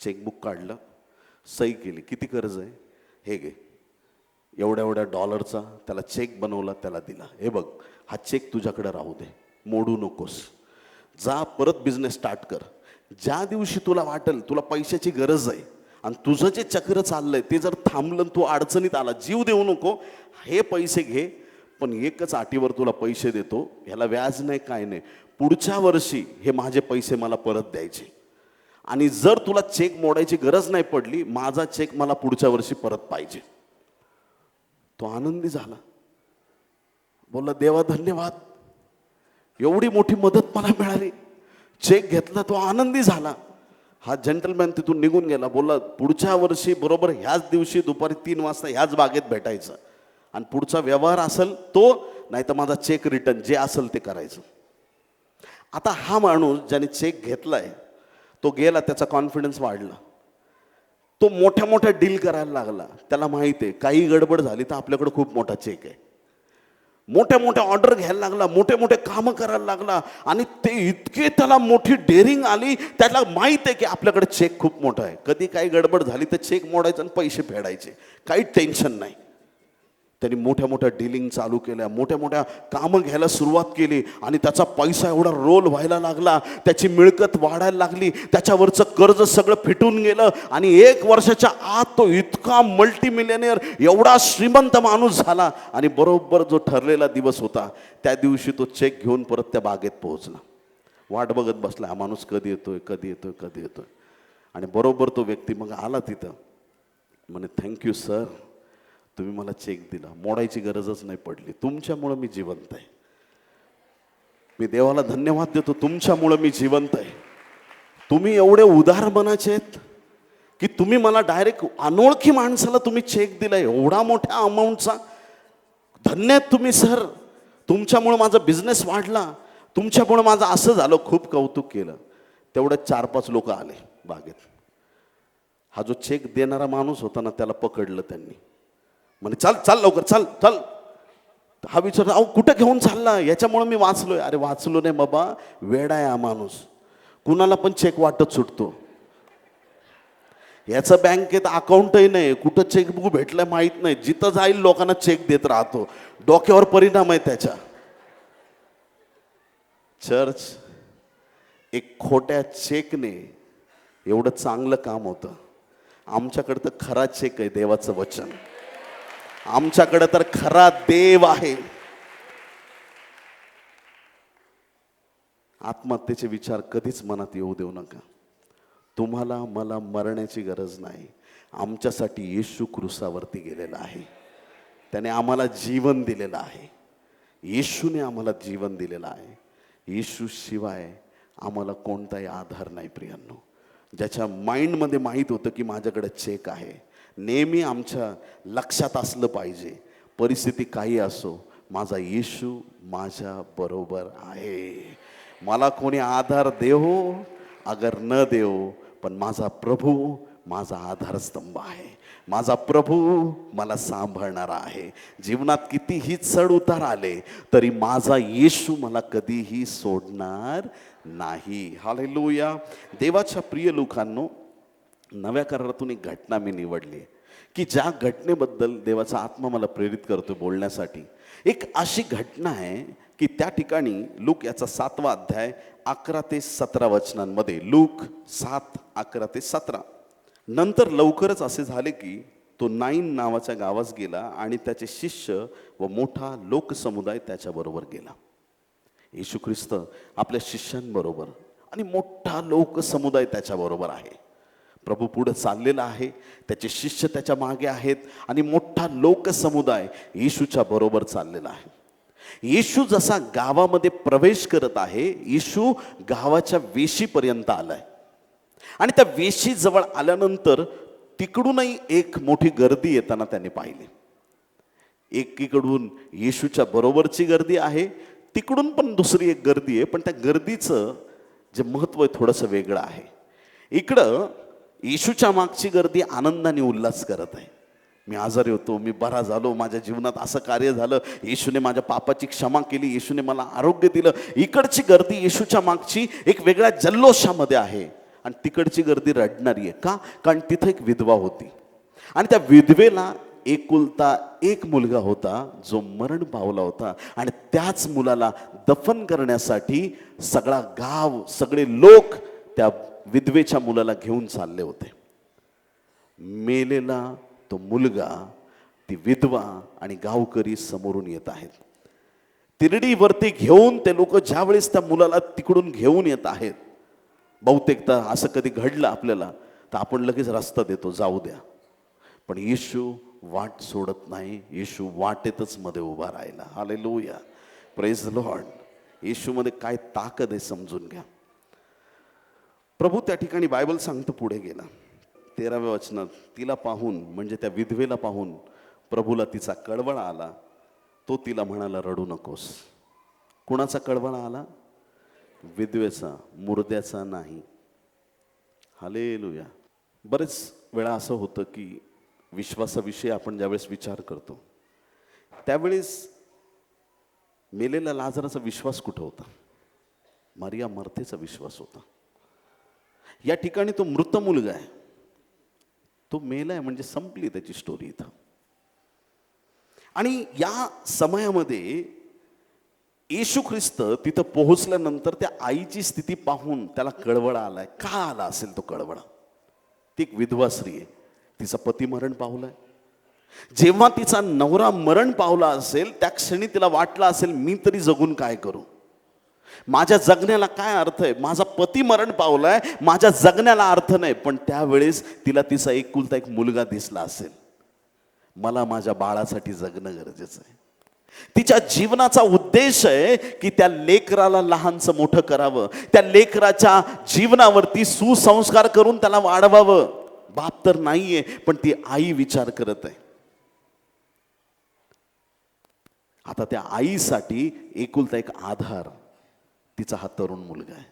चेकबुक काढलं, सही केली, किती कर्ज आहे, हे घे, एवढ्या एवढ्या डॉलरचा. त्याला चेक बनवला, त्याला दिला, हे बघ, हा चेक तुझ्याकडे राहू दे, मोडू नकोस, जा परत बिझनेस स्टार्ट कर. ज्या दिवशी तुला वाटेल तुला पैशाची गरज आहे आणि तुझं जे चक्र चाललंय ते जर थांबलं, तू अडचणीत आला, जीव देऊ नको, हे पैसे घे, पण एकच अटीवर तुला पैसे देतो, ह्याला व्याज नाही काय नाही, पुढच्या वर्षी हे माझे पैसे मला परत द्यायचे. आणि जर तुला चेक मोडायची गरज नाही पडली, माझा चेक मला पुढच्या वर्षी परत पाहिजे. तो आनंदी झाला, बोलला, देवा धन्यवाद, एवढी मोठी मदत मला मिळाली. चेक घेतला, तो आनंदी झाला. हा जेंटलमॅन तिथून निघून गेला, बोलला, पुढच्या वर्षी बरोबर ह्याच दिवशी दुपारी 3 वाजता ह्याच बागेत भेटायचं आणि पुढचा व्यवहार असेल तो, नाही तर माझा चेक रिटर्न, जे असेल ते करायचं. आता हा माणूस ज्याने चेक घेतलाय तो गेला, त्याचा कॉन्फिडन्स वाढला, तो मोठ्या मोठ्या डील करायला लागला. त्याला माहिती आहे काही गडबड झाली तर आपल्याकडे खूप मोठा चेक आहे. मोठ्या मोठ्या ऑर्डर घ्यायला लागला, मोठे मोठे कामं करायला लागला आणि ते इतके त्याला मोठी डेअरिंग आली, त्याला माहित आहे की आपल्याकडे चेक खूप मोठा आहे, कधी काही गडबड झाली तर चेक मोडायचं आणि पैसे फेडायचे, काही टेन्शन नाही. त्यांनी मोठ्या मोठ्या डीलिंग चालू केल्या, मोठ्या मोठ्या कामं घ्यायला सुरुवात केली आणि त्याचा पैसा एवढा रोल व्हायला लागला, त्याची मिळकत वाढायला लागली, त्याच्यावरचं कर्ज सगळं फिटून गेलं आणि 1 वर्षाच्या आत तो इतका मल्टीमिलियनियर, एवढा श्रीमंत माणूस झाला. आणि बरोबर जो ठरलेला दिवस होता त्या दिवशी तो चेक घेऊन परत त्या बागेत पोहोचला. वाट बघत बसला, हा माणूस कधी येतोय कधी येतोय कधी येतोय. आणि बरोबर तो व्यक्ती मग आला तिथं, म्हणे, थँक्यू सर, तुम्ही मला चेक दिला, मोडायची गरजच नाही पडली, तुमच्यामुळं मी जिवंत आहे. मी देवाला धन्यवाद देतो, तुमच्यामुळं मी जिवंत आहे. तुम्ही एवढे उदार मनाचे आहेत की तुम्ही मला डायरेक्ट अनोळखी माणसाला तुम्ही चेक दिलाय एवढा मोठ्या अमाऊंटचा. धन्य आहेत तुम्ही सर, तुमच्यामुळं माझा बिझनेस वाढला, तुमच्यामुळं माझं असं झालं. खूप कौतुक केलं. तेवढ्यात 4-5 लोक आले बागेत. हा जो चेक देणारा माणूस होता ना, त्याला पकडलं त्यांनी, म्हणे, चल चल लवकर, चल चल. हा विचारला, अहो कुठं घेऊन चालला? याच्यामुळे मी वाचलोय. अरे वाचलो नाही बाबा, वेडा आहे हा माणूस, कुणाला पण चेक वाटत सुटतो. याचं बँकेत अकाउंटही नाही, कुठं चेकबुक भेटलंय माहीत नाही, जिथं जाईल लोकांना चेक देत राहतो, डोक्यावर परिणाम आहे त्याच्या. चर्च, एक खोट्या चेकने एवढं चांगलं काम होतं. आमच्याकडे तर खरा चेक आहे, देवाचं वचन. आमच्याकडे तर खरा देव आहे. आत्महत्येचे विचार कधीच मनात येऊ देऊ नका. तुम्हाला मला मरण्याची गरज नाही. आमच्यासाठी येशू क्रूसावरती गेलेला आहे, त्याने आम्हाला जीवन दिलेलं आहे. येशूने आम्हाला जीवन दिलेलं आहे. येशू शिवाय आम्हाला कोणताही आधार नाही प्रियांनो. ज्याच्या माइंडमध्ये माहीत होतं की माझ्याकडे चेक आहे, नेहमी आमच्या लक्षात असलं पाहिजे, परिस्थिती काही असो, माझा येशू माझ्या बरोबर आहे. मला कोणी आधार देवो अगर न देवो, पण माझा प्रभू माझा आधारस्तंभ आहे. माझा प्रभू मला सांभाळणारा आहे. जीवनात कितीही चढ उतार आले तरी माझा येशू मला कधीही सोडणार नाही. हालेलुया. देवाच्या प्रिय लोकांनो, नव्या करारातून एक घटना मी निवडली की ज्या घटनेबद्दल देवाचा आत्मा मला प्रेरित करतो बोलण्यासाठी. एक अशी घटना आहे की त्या ठिकाणी लूक याचा 7वा अध्याय 11 ते 17 वचनांमध्ये, लूक 7:11 ते 17. नंतर लवकरच असे झाले की तो नाईन नावाच्या गावास गेला आणि त्याचे शिष्य व मोठा लोकसमुदाय त्याच्याबरोबर गेला. येशू ख्रिस्त आपल्या शिष्यांबरोबर आणि मोठा लोकसमुदाय त्याच्याबरोबर आहे. प्रभू पुढे चाललेला आहे, त्याचे शिष्य त्याच्या मागे आहेत आणि मोठा लोकसमुदाय येशूच्या बरोबर चाललेला आहे. येशू जसा गावामध्ये प्रवेश करत आहे, येशू गावाच्या वेशीपर्यंत आलाय आणि त्या वेशीजवळ आल्यानंतर तिकडूनही एक मोठी गर्दी येताना त्यांनी पाहिली. एकीकडून येशूच्या बरोबरची गर्दी आहे, तिकडून पण दुसरी एक गर्दी आहे, पण त्या गर्दीचं जे महत्त्व आहे थोडंसं वेगळं आहे. इकडं येशूच्या मागची गर्दी आनंदाने उल्हास करत आहे. मी आजारी होतो, मी बरा झालो, माझ्या जीवनात असं कार्य झालं, येशूने माझ्या पापाची क्षमा केली, येशूने मला आरोग्य दिलं. इकडची गर्दी येशूच्या मागची एक वेगळ्या जल्लोषामध्ये आहे आणि तिकडची गर्दी रडणारी आहे. का? कारण तिथं एक विधवा होती आणि त्या विधवेला एकुलता एक मुलगा होता जो मरण पावला होता आणि त्याच मुलाला दफन करण्यासाठी सगळा गाव, सगळे लोक त्या विधवेच्या मुलाला घेऊन चालले होते. मेलेला तो मुलगा, ती विधवा आणि गावकरी समोरून येत आहेत. तिरडीवरती घेऊन ते लोक ज्यावेळेस त्या मुलाला तिकडून घेऊन येत आहेत, बहुतेकदा असं कधी घडलं आपल्याला तर आपण लगेच रस्ता देतो, जाऊ द्या. पण येशू वाट सोडत नाही. येशू वाटेतच मध्ये उभा राहिला. Hallelujah, praise the Lord. येशूमध्ये काय ताकद आहे समजून घ्या. प्रभू त्या ठिकाणी बायबल सांगतो पुढे गेला 13व्या वचनात, तिला पाहून म्हणजे त्या विधवेला पाहून प्रभूला तिचा कळवळा आला. तो तिला म्हणाला, रडू नकोस. कुणाचा कळवळा आला? विधवेचा, मुर्द्याचा नाही. हालेलुया. बरेच वेळा असं होतं की विश्वासाविषयी आपण ज्यावेळेस विचार करतो त्यावेळेस मेलेल्या लाजराचा विश्वास कुठं होता? मारिया मर्थेचा विश्वास होता. या ठिकाणी तो मृत मुलगा आहे, तो मेलाय म्हणजे संपली त्याची स्टोरी इथं. आणि या समयामध्ये येशू ख्रिस्त तिथं पोहोचल्यानंतर त्या आईची स्थिती पाहून त्याला कळवळा आलाय. का आला असेल तो कळवळा? ती एक विधवा स्त्री आहे, तिचा पती मरण पावलाय. जेव्हा तिचा नवरा मरण पावला असेल त्या क्षणी तिला वाटलं असेल, मी तरी जगून काय करू, माझ्या जगण्याला काय अर्थ आहे, माझा पती मरण पावलाय, माझ्या जगण्याला अर्थ नाही. पण त्यावेळेस तिला तिचा एकुलता एक मुलगा दिसला असेल, मला माझ्या बाळासाठी जगणं गरजेचं आहे. तिच्या जीवनाचा उद्देश आहे की त्या लेकराला लहानचं मोठं करावं, त्या लेकराच्या जीवनावरती सुसंस्कार करून त्याला वाढवावं. बाप तर नाहीये, पण ती आई विचार करत आहे. आता त्या आईसाठी एकुलता एक आधार तिचा हा तरुण मुलगा आहे.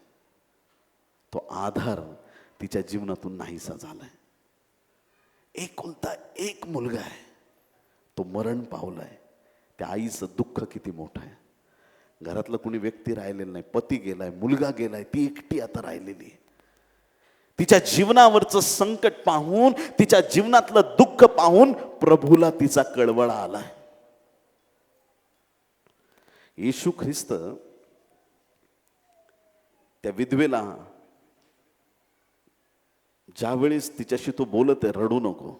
तो आधार तिच्या जीवनातून नाहीसा झालाय. एकुलता एक मुलगा आहे, तो मरण पावलाय. त्या आईचं दुःख किती मोठं आहे. घरातलं कुणी व्यक्ती राहिलेलं नाही, पती गेलाय, मुलगा गेलाय, ती एकटी आता राहिलेली आहे. तिच्या जीवनावरचं संकट पाहून, तिच्या जीवनातलं दुःख पाहून प्रभूला तिचा कळवळा आलाय. येशू ख्रिस्त त्या विधवेला ज्यावेळेस तिच्याशी तो बोलत आहे, रडू नको,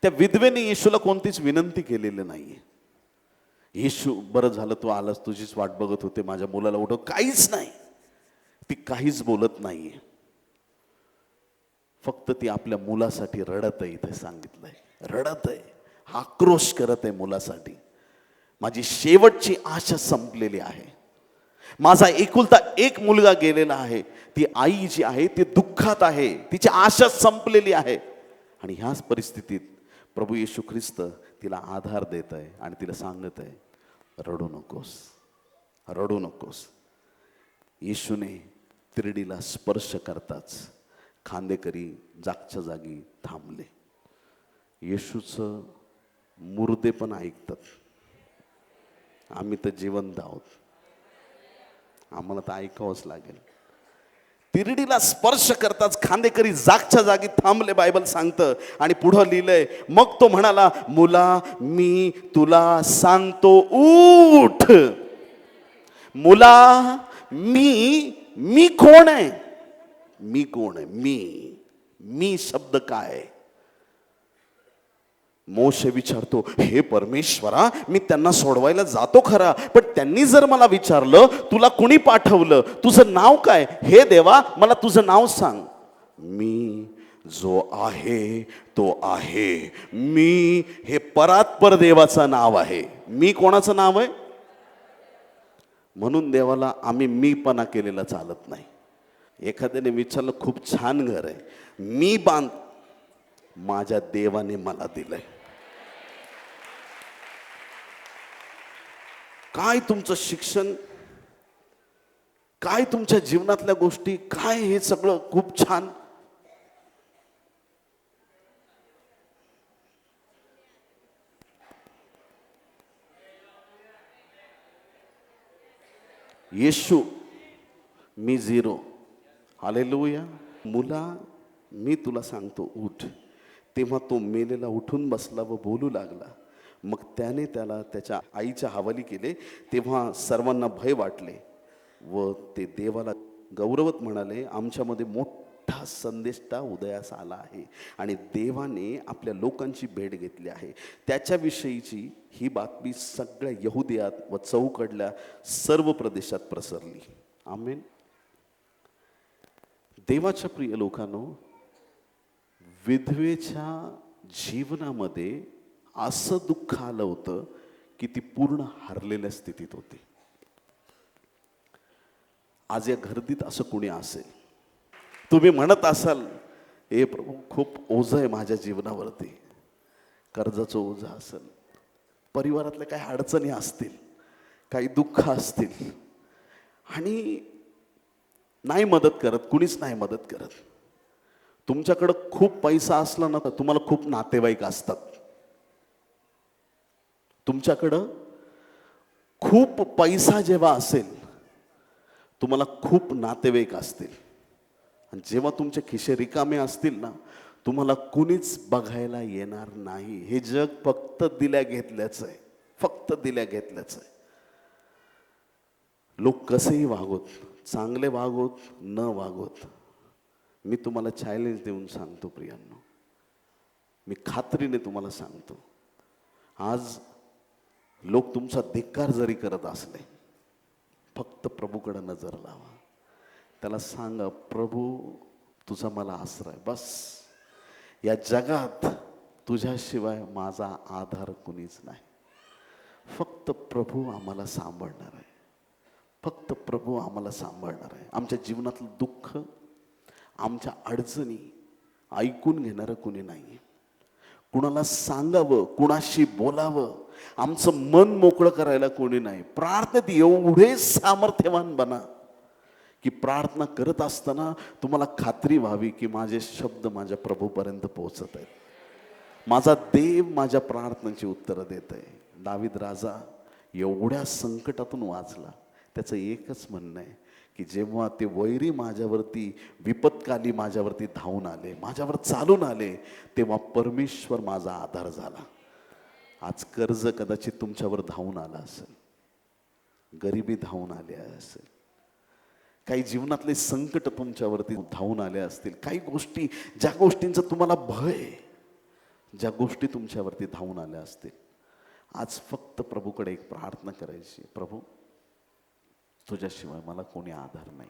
त्या विधवेने येशूला कोणतीच विनंती केलेली नाहीये. येशू बरं झालं तू आलास, तुझीच वाट बघत होते, माझ्या मुलाला उठव, काहीच नाही. ती काहीच बोलत नाहीये. फक्त ती आपल्या मुलासाठी रडत आहे. इथे सांगितलंय, रडत आहे, आक्रोश करत आहे मुलासाठी. माझी शेवटची आशा संपलेली आहे, माझा एकुलता एक मुलगा गेलेला आहे. ती आई जी आहे ती दुःखात आहे, तिची आशा संपलेली आहे. आणि ह्याच परिस्थितीत प्रभू येशू ख्रिस्त तिला आधार देत आहे आणि तिला सांगत आहे, रडू नकोस, रडू नकोस. येशूने तिरडीला स्पर्श करताच खांदेकरी जागच्या जागी थांबले. येशूचं मुर्दे पण ऐकतात. आम्ही तर जिवंत आहोत. आम्हाला तर ऐकावंच लागेल. तिरडीला स्पर्श करताच खांदेकरी जागच्या जागी थांबले, बायबल सांगतं. आणि पुढं लिहिलंय, मग तो म्हणाला, मुला मी तुला सांगतो उठ. मुला मी कोण आहे? मी कोण आहे? मी शब्द काय? मोशे विचारतो, हे परमेश्वरा, मी त्यांना सोडवायला जातो खरा, पण त्यांनी जर मला विचारलं तुला कुणी पाठवलं, तुझं नाव काय? हे देवा, मला तुझं नाव सांग. मी जो आहे तो आहे. मी हे परात्पर देवाचं नाव आहे. मी कोणाचं नाव आहे? म्हणून देवाला आम्ही मीपणा केलेला चालत नाही. एखाद्याने विचारलं, खूप छान घर आहे, मी बांध, माझ्या देवाने मला दिलंय. काय तुमचं शिक्षण, काय तुमच्या जीवनातल्या गोष्टी, काय हे सगळं खूप छान. येशू मी झिरो. हालेलुया. मुला मी तुला सांगतो उठ. तेव्हा तो मेलेला उठून बसला व बोलू लागला. मग त्याने त्याला त्याच्या आईच्या हवाली केले. तेव्हा सर्वांना भय वाटले व ते देवाला गौरवत म्हणाले, आमच्यामध्ये मोठा संदेष्टा उदयास आला आहे आणि देवाने आपल्या लोकांची भेट घेतली आहे. त्याच्याविषयीची ही बातमी सगळ्या यहुदियात व चौकडल्या सर्व प्रदेशात पसरली. आमेन. देवाच्या प्रिय लोकांनो, विधवेच्या जीवनामध्ये असं दुःख आलं होतं की ती पूर्ण हरलेल्या स्थितीत होती. आज या गर्दीत असं कुणी असेल, तुम्ही म्हणत असाल, हे प्रभू खूप ओझं आहे माझ्या जीवनावरती, कर्जाचं ओझं असेल, परिवारातल्या काही अडचणी असतील, काही दुःख असतील, आणि नाही मदत करत, कुणीच नाही मदत करत. तुमच्याकडं खूप पैसा असला ना तर तुम्हाला खूप नातेवाईक असतात. तुमच्याकडं खूप पैसा जेव्हा असेल तुम्हाला खूप नातेवाईक असतील, आणि जेव्हा तुमचे खिसे रिकामे असतील ना तुम्हाला कुणीच बघायला येणार नाही. हे जग फक्त दिल्या घेतल्याचं आहे, फक्त दिल्या घेतल्याचं आहे. लोक कसेही वागोत, चांगले वागोत न वागोत, मी तुम्हाला चॅलेंज देऊन सांगतो प्रियांनो, मी खात्रीने तुम्हाला सांगतो, आज लोक तुमचा धिक्कार जरी करत असले, फक्त प्रभूकडे नजर लावा. त्याला सांगा, प्रभू तुझा मला आश्रय, बस या जगात तुझ्याशिवाय माझा आधार कुणीच नाही. फक्त प्रभू आम्हाला सांभाळणार आहे, फक्त प्रभू आम्हाला सांभाळणार आहे. आमच्या जीवनातलं दुःख, आमच्या अडचणी ऐकून घेणारं कुणी नाही. कुणाला सांगावं, कुणाशी बोलावं, आमचं मन मोकळं करायला कोणी नाही. प्रार्थनेत एवढे सामर्थ्यवान बना की प्रार्थना करत असताना तुम्हाला खात्री व्हावी की माझे शब्द माझ्या प्रभूपर्यंत पोहोचत आहेत, माझा देव माझ्या प्रार्थनेची उत्तरं देत आहे. दावीद राजा एवढ्या संकटातून वाचला. त्याचं एकच म्हणणं आहे की जेव्हा ते वैरी माझ्यावरती विपत्काली माझ्यावरती धावून आले, माझ्यावर चालून आले, तेव्हा परमेश्वर माझा आधार झाला. आज कर्ज कदाचित तुमच्यावर धावून आला असेल, गरिबी धावून आली असेल, काही जीवनातले संकट तुमच्यावरती धावून आले असतील, काही गोष्टी, ज्या गोष्टींचा तुम्हाला भय, ज्या गोष्टी तुमच्यावरती धावून आल्या असतील. आज फक्त प्रभूकडे एक प्रार्थना करायची, प्रभू तुझ्याशिवाय मला कोणी आधार नाही,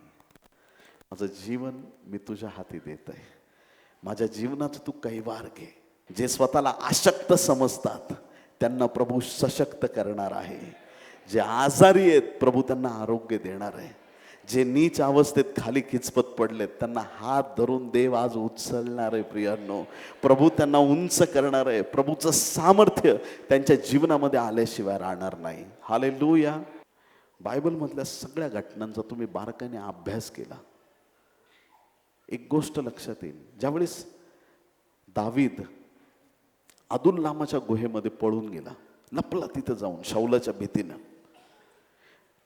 माझं जीवन मी तुझ्या हाती देत आहे, माझ्या जीवनात तू काही वार घे. जे स्वतःला अशक्त समजतात त्यांना प्रभू सशक्त करणार आहे. जे आजारी आहेत प्रभू त्यांना आरोग्य देणार आहे. जे नीच अवस्थेत खाली खिचपत पडलेत त्यांना हात धरून देव आज उचलणार आहे. प्रियांनो, प्रभू त्यांना उंच करणार आहे. प्रभूचं सामर्थ्य त्यांच्या जीवनामध्ये आल्याशिवाय राहणार नाही. हालेलुया. बायबलमधल्या सगळ्या घटनांचा तुम्ही बारकाईने अभ्यास केला, एक गोष्ट लक्षात येईल. ज्यावेळेस दावीद अदुल्लामाच्या गुहेमध्ये पळून गेला, लपला तिथं जाऊन शाऊलाच्या भीतीनं,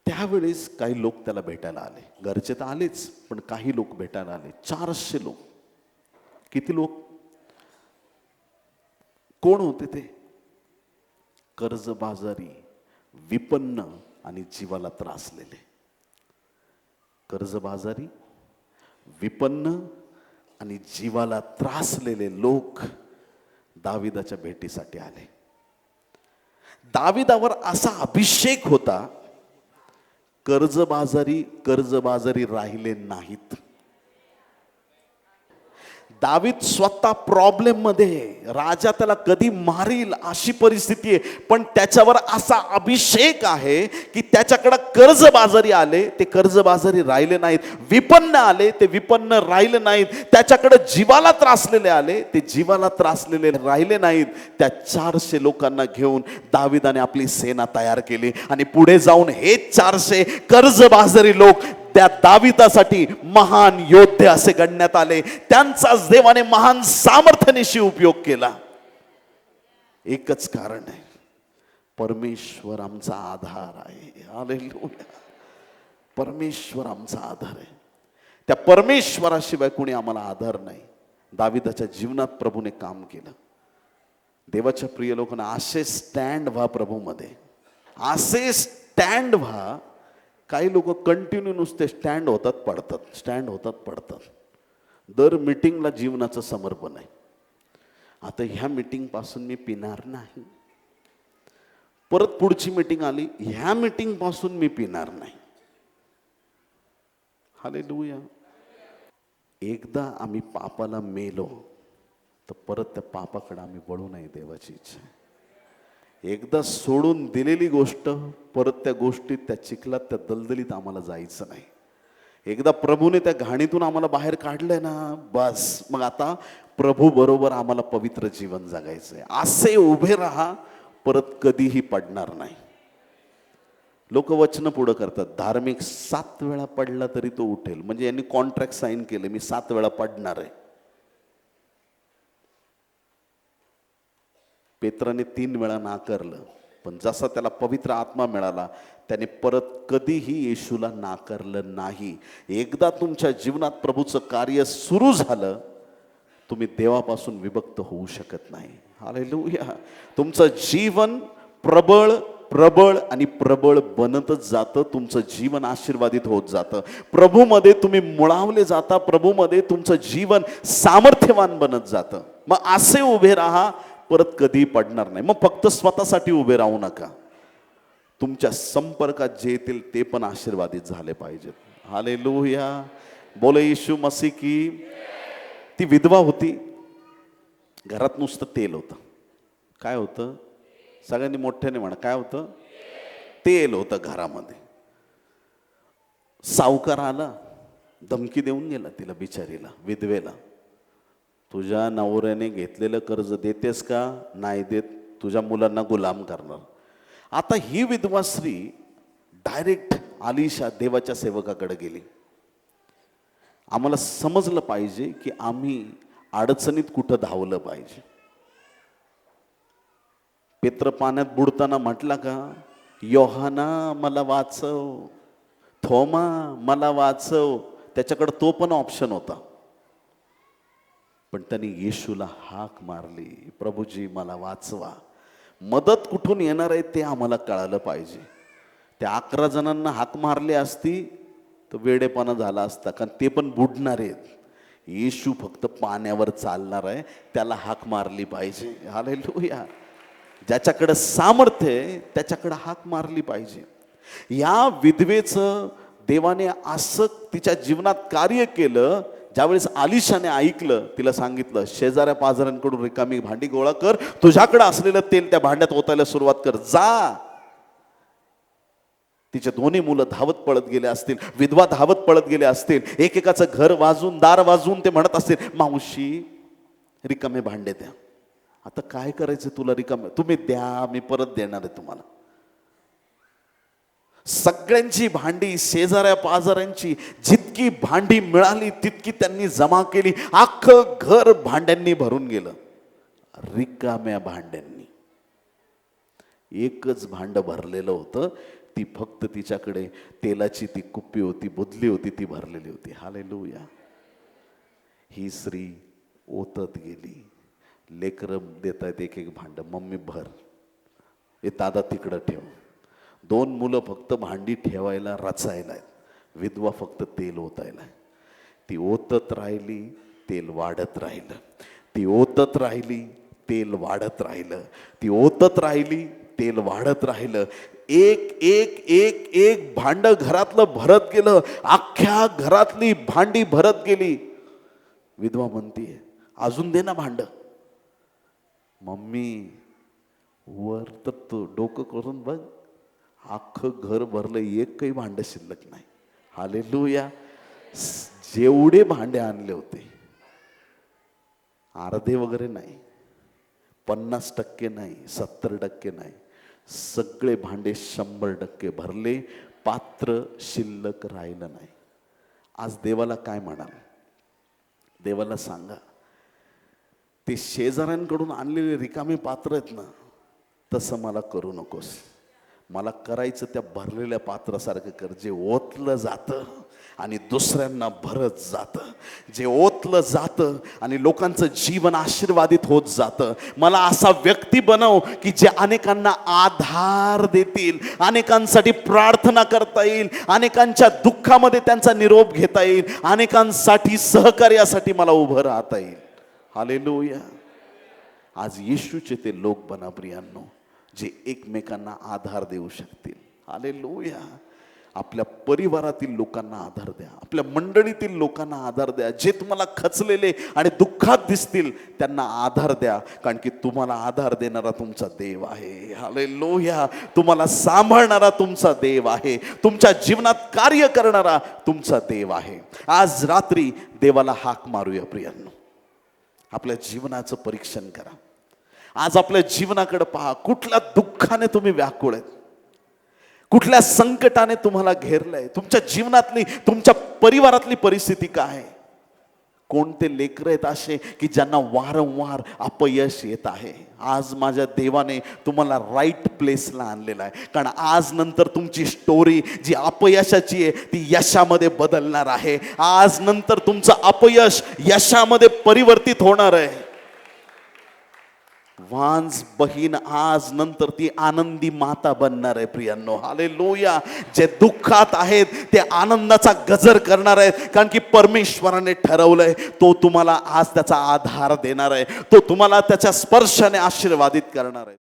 त्यावेळेस काही लोक त्याला भेटायला आले. घरचे तर आलेच, पण काही लोक भेटायला आले. 400 लोक. किती लोक? कोण होते ते? कर्जबाजारी, विपन्न आणि जीवाला त्रासलेले. कर्जबाजारी, विपन्न आणि जीवाला त्रासलेले लोक दाविदाच्या भेटीसाठी आले. दाविदावर असा अभिषेक होता, कर्जबाजारी राहिले नाहीत. दावीद स्वतः प्रॉब्लेम मध्ये, राजा त्याला कधी मारील अशी परिस्थिती आहे, पण त्याच्यावर असा अभिषेक आहे की त्याच्याकडे कर्जबाजारी आले, ते कर्जबाजारी राहिले नाहीत. विपन्न आले, ते विपन्न राहिले नाहीत. त्याच्याकडे जीवाला त्रासलेले आले, ते जीवाला त्रासलेले राहिले नाहीत. त्या 400 लोकांना घेऊन दाविदाने आपली सेना तयार केली आणि पुढे जाऊन हे 400 कर्जबाजारी लोक त्या दाविदासाठी महान योद्धे असे गणण्यात आले. त्यांचाच देवाने महान सामर्थ्यानिशी उपयोग केला. एकच कारण आहे, परमेश्वर आमचा आधार आहे. हालेलुया. परमेश्वर आमचा आधार आहे. त्या परमेश्वराशिवाय कोणी आम्हाला आधार नाही. दाविदाच्या जीवनात प्रभूने काम केलं. देवाच्या प्रिय लोकांना, असे स्टँड व्हा प्रभूमध्ये, असे स्टँड व्हा. काही लोक कंटिन्यू नुसते स्टँड होतात पडतात, स्टँड होतात पडतात. दर मीटिंगला जीवनाचं समर्पण आहे. आता ह्या मीटिंग पासून मी पिणार नाही, परत पुढची मीटिंग आली, ह्या मीटिंग पासून मी पिणार नाही. हालेलुया. एकदा आम्ही पापाला मेलो तर परत त्या पापाकडे आम्ही वळू नये, देवाची इच्छा आहे. एकदा सोडून दिलेली गोष्ट परत त्या गोष्टीत, त्या चिखलात, त्या दलदलीत आम्हाला जायचं नाही. एकदा प्रभूने त्या घाणीतून आम्हाला बाहेर काढलंय ना, बस मग आता प्रभू बरोबर आम्हाला पवित्र जीवन जगायचंय. असे उभे राहा, परत कधीही पडणार नाही. लोक वचन पुढं करतात, धार्मिक 7 वेळा पडला तरी तो उठेल. म्हणजे यांनी कॉन्ट्रॅक्ट साईन केले, मी 7 वेळा पडणार आहे. पेत्राने 3 वेळा नाकारलं, पण जसा त्याला पवित्र आत्मा मिळाला त्याने परत कधीही येशूला नाकारलं नाही. एकदा तुमच्या जीवनात प्रभूचं कार्य सुरू झालं, तुम्ही देवापासून विभक्त होऊ शकत नाही. हालेलुया. तुमचं जीवन प्रबळ प्रबळ आणि प्रबळ बनतच जातं. तुमचं जीवन आशीर्वादित होत जातं. प्रभूमध्ये तुम्ही मुळावले जाता. प्रभूमध्ये तुमचं जीवन सामर्थ्यवान बनत जातं. मग असे उभे राहा, परत कधी पडणार नाही. मग फक्त स्वतःसाठी उभे राहू नका, तुमच्या संपर्कात जे येतील ते पण आशीर्वादित झाले पाहिजेत. हालेलुया. बोले येशू मसीह की. ती विधवा होती, घरात नुसतं तेल होतं. काय होतं? सगळ्यांनी मोठ्याने म्हणा, काय होतं? तेल होतं घरामध्ये. सावकार आला, धमकी देऊन गेला तिला, बिचारीला, विधवेला. तुझ्या नवऱ्याने घेतलेलं कर्ज देतेस का? नाही देत, तुझ्या मुलांना गुलाम करणार. आता ही विधवा स्त्री डायरेक्ट अलीशा देवाच्या सेवकाकडे गेली. आम्हाला समजलं पाहिजे की आम्ही अडचणीत कुठं धावलं पाहिजे. पेत्र पाण्यात बुडताना म्हटला का, योहाना मला वाचव, थोमा मला वाचव. त्याच्याकडे तो पण ऑप्शन होता, पण त्यांनी येशूला हाक मारली, प्रभूजी मला वाचवा. मदत कुठून येणार आहे ते आम्हाला कळालं पाहिजे. त्या 11 जणांना हाक मारली असती तर वेडेपणा झाला असता, कारण ते पण बुडणार आहेत. येशू फक्त पाण्यावर चालणार आहे, त्याला हाक मारली पाहिजे. हालेलुया. ज्याच्याकडे सामर्थ्य आहे त्याच्याकडे हाक मारली पाहिजे. या विधवेचं देवाने असं तिच्या जीवनात कार्य केलं. ज्यावेळेस अलीशाने ऐकलं, तिला सांगितलं, शेजाऱ्या पाजाऱ्यांकडून रिकामी भांडी गोळा कर, तुझ्याकडे असलेलं तेल त्या भांड्यात ओतायला सुरुवात कर, जा. तिचे दोन्ही मुलं धावत पळत गेले असतील, विधवा धावत पळत गेले असतील, एकेकाचं घर वाजून, दार वाजून ते म्हणत असतील, मावशी रिकामे भांडे द्या. आता काय करायचं तुला? रिकामे तुम्ही द्या, मी परत देणार आहे तुम्हाला. सगळ्यांची भांडी, शेजाऱ्या पाजाऱ्यांची जितकी भांडी मिळाली तितकी त्यांनी जमा केली. अख्खं घर भांड्यांनी भरून गेलं, रिकाम्या भांड्यांनी. एकच भांड भरलेलं होतं, ती फक्त तिच्याकडे तेलाची ती कुप्पी होती, बुदली होती, ती भरलेली होती. हालेलुया. ही स्त्री ओतत गेली. लेकरं देत आहेत एक एक भांड, मम्मी भर, हे दादा तिकडं ठेव. 2 मुलं फक्त भांडी ठेवायला रचायला आहेत, विधवा फक्त तेल ओतायला. ती ओतत राहिली, तेल वाढत राहिलं. ती ओतत राहिली, तेल वाढत राहिलं. ती ओतत राहिली, तेल वाढत राहिलं. एक एक एक एक भांड घरातलं भरत गेलं. अख्ख्या घरातली भांडी भरत गेली. विधवा म्हणतीये, अजून दे ना भांड. मम्मी वर तर तो डोकं करून बघ, अख्खं घर भरलं, एक काही भांड शिल्लक नाही. हालेलुया. जेवढे भांडे आणले होते, अर्धे वगैरे नाही, 50% नाही, 70% नाही, सगळे भांडे 100% भरले. पात्र शिल्लक राहिलं नाही. आज देवाला काय म्हणाल? देवाला सांगा, ते शेजाऱ्यांकडून आणलेले रिकामे पात्र आहेत ना, तसं मला करू नकोस. मला करायचं त्या भरलेल्या पात्रासारखं कर, जे ओतलं जातं आणि दुसऱ्यांना भरत जातं, जे ओतलं जातं आणि लोकांचं जीवन आशीर्वादित होत जातं. मला असा व्यक्ती बनव की जे अनेकांना आधार देतील, अनेकांसाठी प्रार्थना करता येईल, अनेकांच्या दुःखामध्ये त्यांचा निरोप घेता येईल, अनेकांसाठी सहकार्यासाठी मला उभं राहता येईल. हालेलुया. आज येशूचे ते लोक बना प्रियांनो, जे एकमेकांना आधार देऊ शकतील. हालेलुया. आपल्या परिवारातील लोकांना आधार द्या, आपल्या मंडळीतील लोकांना आधार द्या. जे तुम्हाला खचलेले आणि दुःखात दिसतील त्यांना आधार द्या, कारण की तुम्हाला आधार देणारा तुमचा देव आहे. हालेलुया. तुम्हाला सांभाळणारा तुमचा देव आहे, तुमच्या जीवनात कार्य करणारा तुमचा देव आहे. आज रात्री देवाला हाक मारूया प्रियांनो. आपल्या जीवनाचं परीक्षण करा. आज आपल्या जीवनाकडे पहा. कुठल्या दुःखाने तुम्ही व्याकुळ आहेत, कुठल्या संकटाने तुम्हाला घेरलंय, तुमच्या जीवनातली, तुमच्या परिवारातली परिस्थिती काय आहे? कोणते लेकरं आहेत असे की ज्यांना वारंवार अपयश येत आहे? आज माझ्या देवाने तुम्हाला राईट प्लेसला आणलेला आहे, कारण आज नंतर तुमची स्टोरी जी अपयशाची आहे ती यशामध्ये बदलणार आहे. आज नंतर तुमचं अपयश यशामध्ये परिवर्तित होणार आहे. वांस बहीण आज नंतर ती आनंदी माता बनणार आहे प्रियांनो. हालेलुया. जे दुःखात आहेत ते आनंदाचा गजर करणार आहेत, कारण की परमेश्वराने ठरवलंय तो तुम्हाला आज त्याचा आधार देणार आहे, तो तुम्हाला त्याच्या स्पर्शाने आशीर्वादित करणार आहे.